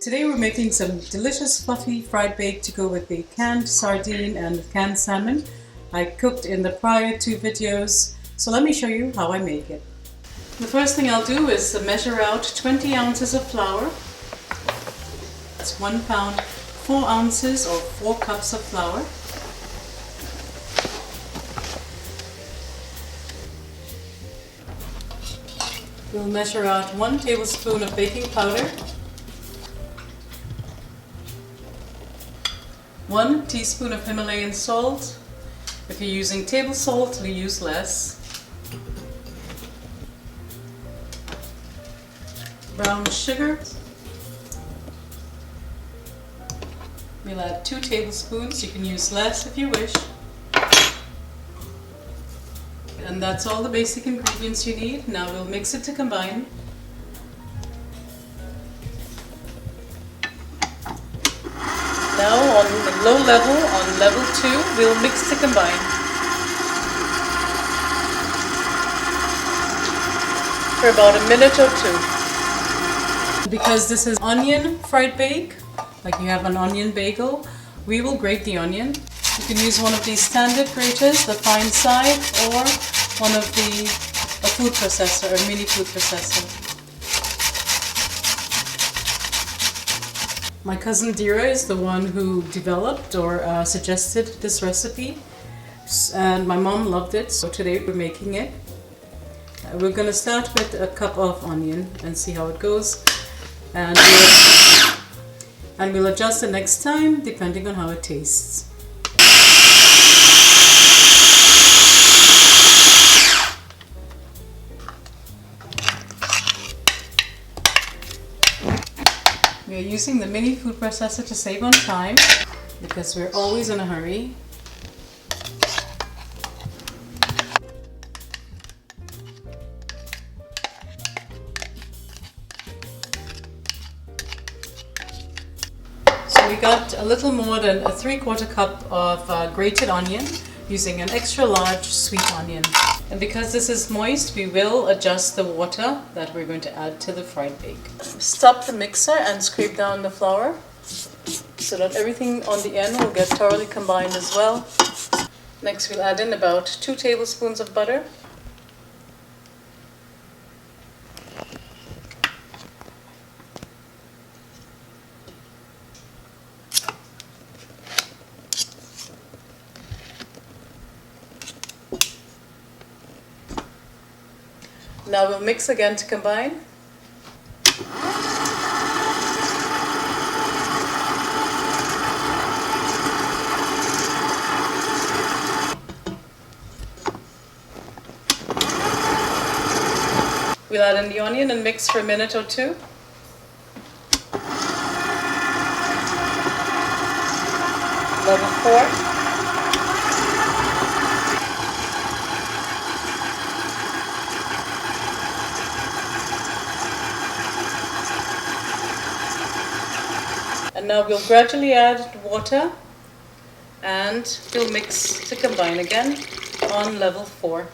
Today we're making some delicious fluffy fried bake to go with the canned sardine and canned salmon I cooked in the prior two videos. So let me show you how I make it. The first thing I'll do is measure out 20 ounces of flour. That's 1 pound, 4 ounces or 4 cups of flour. We'll measure out 1 tablespoon of baking powder, 1 teaspoon of Himalayan salt. If you're using table salt, we use less. Brown sugar. We'll add 2 tablespoons. You can use less if you wish. And that's all the basic ingredients you need. Now we'll mix it to combine. Now on the low level, on level 2, we'll mix to combine. For about a minute or 2. Because this is onion fried bake, like you have an onion bagel, we will grate the onion. You can use one of these standard graters, the fine side, or one of a food processor, a mini food processor. My cousin Deera is the one who developed or suggested this recipe, and my mom loved it, so today we're making it. We're going to start with a cup of onion and see how it goes, and we'll adjust the next time depending on how it tastes. We're using the mini food processor to save on time because we're always in a hurry. So we got a little more than a 3/4 cup of grated onion using an extra large sweet onion. And because this is moist, we will adjust the water that we're going to add to the fried bake. Stop the mixer and scrape down the flour so that everything on the end will get thoroughly combined as well. Next we'll add in about 2 tablespoons of butter. Now we'll mix again to combine. We'll add in the onion and mix for a minute or 2. Level 4. And now we'll gradually add water and we'll mix to combine again on level 4.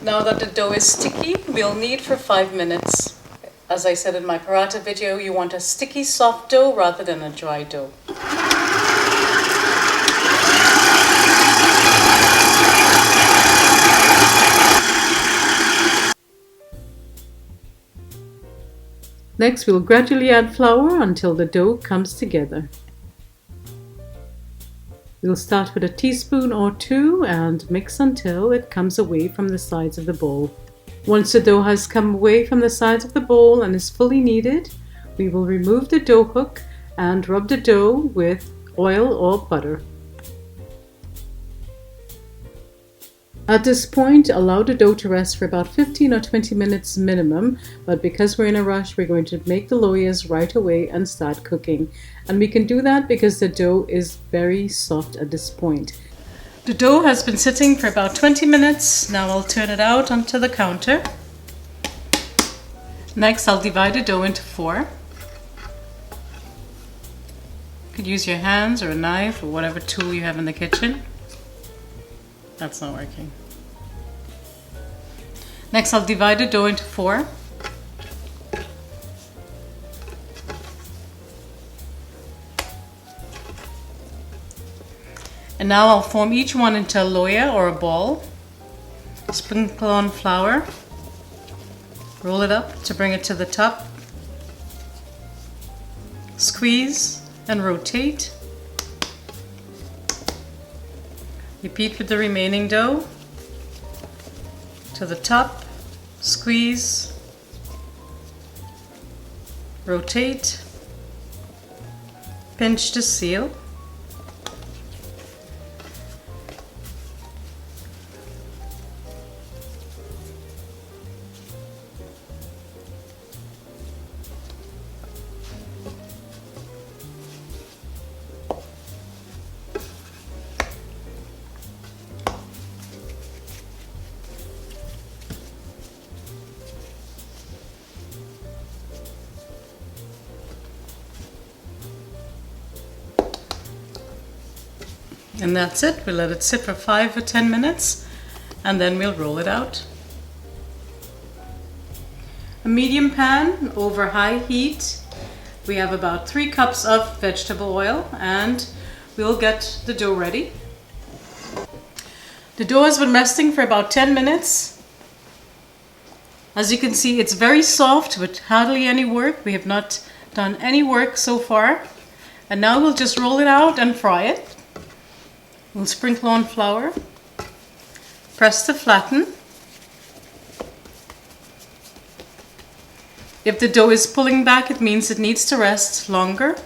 Now that the dough is sticky, we'll knead for 5 minutes. As I said in my paratha video, you want a sticky, soft dough rather than a dry dough. Next, we'll gradually add flour until the dough comes together. We'll start with a teaspoon or 2 and mix until it comes away from the sides of the bowl. Once the dough has come away from the sides of the bowl and is fully kneaded, we will remove the dough hook and rub the dough with oil or butter. At this point, allow the dough to rest for about 15 or 20 minutes minimum, but because we're in a rush, we're going to make the loyas right away and start cooking. And we can do that because the dough is very soft at this point. The dough has been sitting for about 20 minutes. Now I'll turn it out onto the counter. Next, I'll divide the dough into 4. You could use your hands or a knife or whatever tool you have in the kitchen. That's not working. Next, I'll divide the dough into 4. And now I'll form each one into a loya or a ball. Sprinkle on flour. Roll it up to bring it to the top. Squeeze and rotate. Repeat with the remaining dough. To the top, squeeze, rotate, pinch to seal. And that's it. We'll let it sit for 5 or 10 minutes and then we'll roll it out. A medium pan over high heat. We have about 3 cups of vegetable oil and we'll get the dough ready. The dough has been resting for about 10 minutes. As you can see, it's very soft with hardly any work. We have not done any work so far. And now we'll just roll it out and fry it. We'll sprinkle on flour, press to flatten. If the dough is pulling back, it means it needs to rest longer.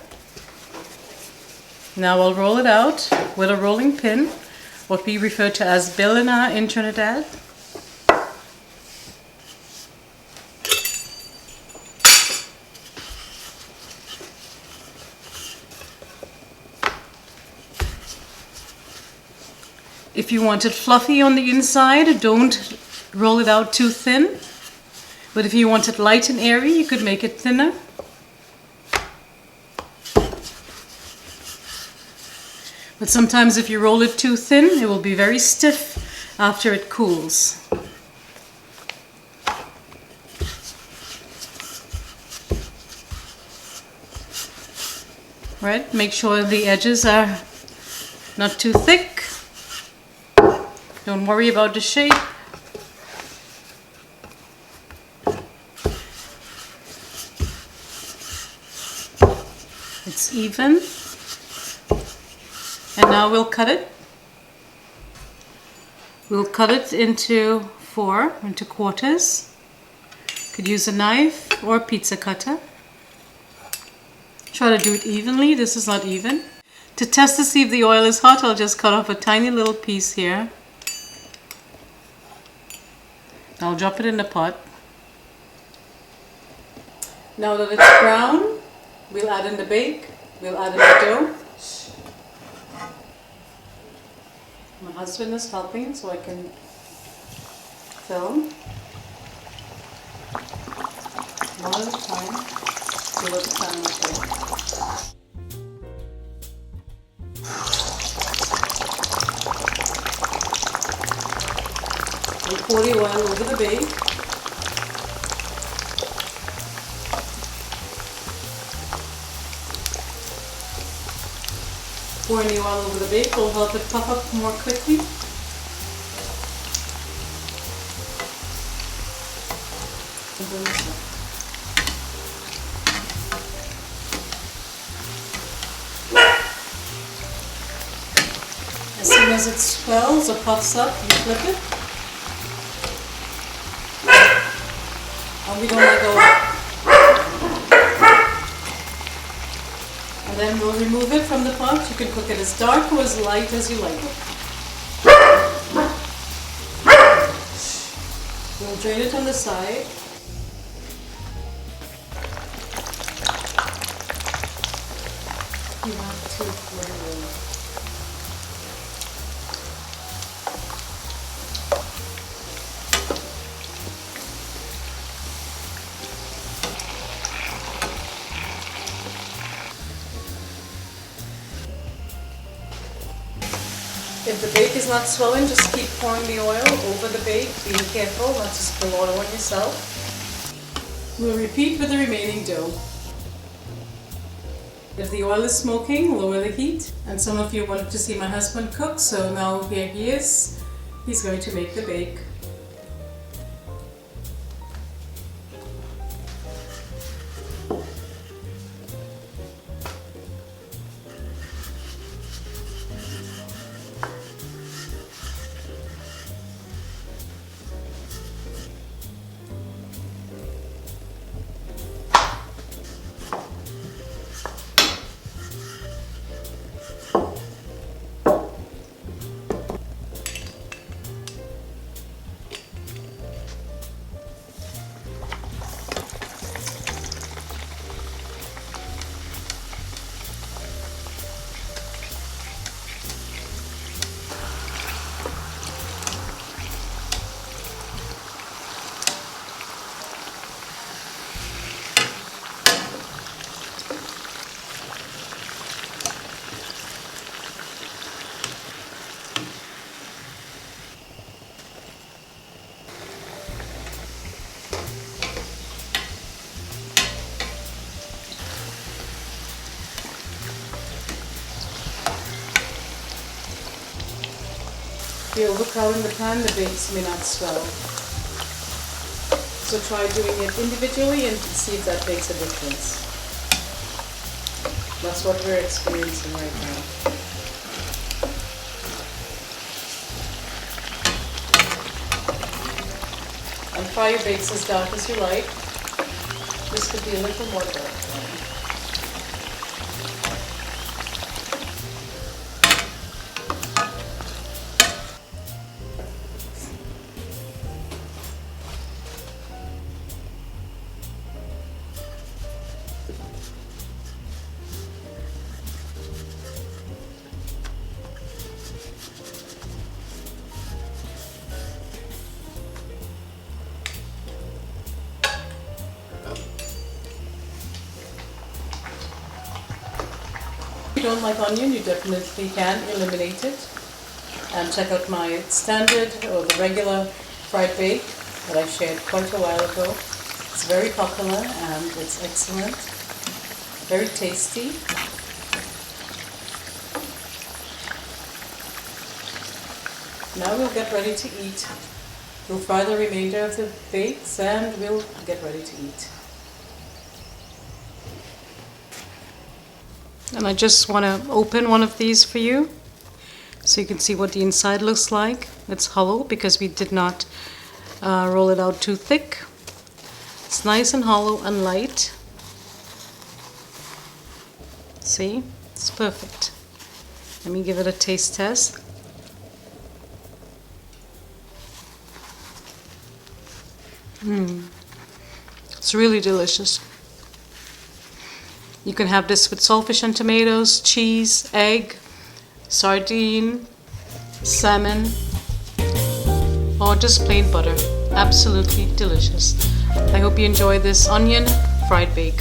Now I'll roll it out with a rolling pin, what we refer to as billina in Trinidad. If you want it fluffy on the inside, don't roll it out too thin. But if you want it light and airy, you could make it thinner. But sometimes if you roll it too thin, it will be very stiff after it cools. Right, make sure the edges are not too thick. Don't worry about the shape. It's even. And now we'll cut it. We'll cut it into quarters. Could use a knife or a pizza cutter. Try to do it evenly. This is not even. To test to see if the oil is hot, I'll just cut off a tiny little piece here. I'll drop it in the pot. Now that it's brown, we'll add in the bake. We'll add in the dough. My husband is helping so I can film. One at a time. See what the time is like. 40 oil over the bake. Pouring the oil over the bake will help it puff up more quickly. As soon as it swells or puffs up, you flip it. And we don't let go. And then we'll remove it from the pot. You can cook it as dark or as light as you like it. We'll drain it on the side. You have to pour it in. If the bake is not swelling, just keep pouring the oil over the bake, being careful not to spill oil on yourself. We'll repeat with the remaining dough. If the oil is smoking, lower the heat. And some of you wanted to see my husband cook, so now here he is. He's going to make the bake. If you overcrowd in the pan, the bakes may not swell. So try doing it individually and see if that makes a difference. That's what we're experiencing right now. And fry your bakes as dark as you like. This could be a little more dark. If you don't like onion, you definitely can eliminate it. And check out my standard or the regular fried bake that I shared quite a while ago. It's very popular and it's excellent. Very tasty. Now we'll get ready to eat. We'll fry the remainder of the bakes and we'll get ready to eat. And I just want to open one of these for you so you can see what the inside looks like. It's hollow because we did not roll it out too thick. It's nice and hollow and light. See? It's perfect. Let me give it a taste test. It's really delicious. You can have this with saltfish and tomatoes, cheese, egg, sardine, salmon, or just plain butter. Absolutely delicious. I hope you enjoy this onion fried bake.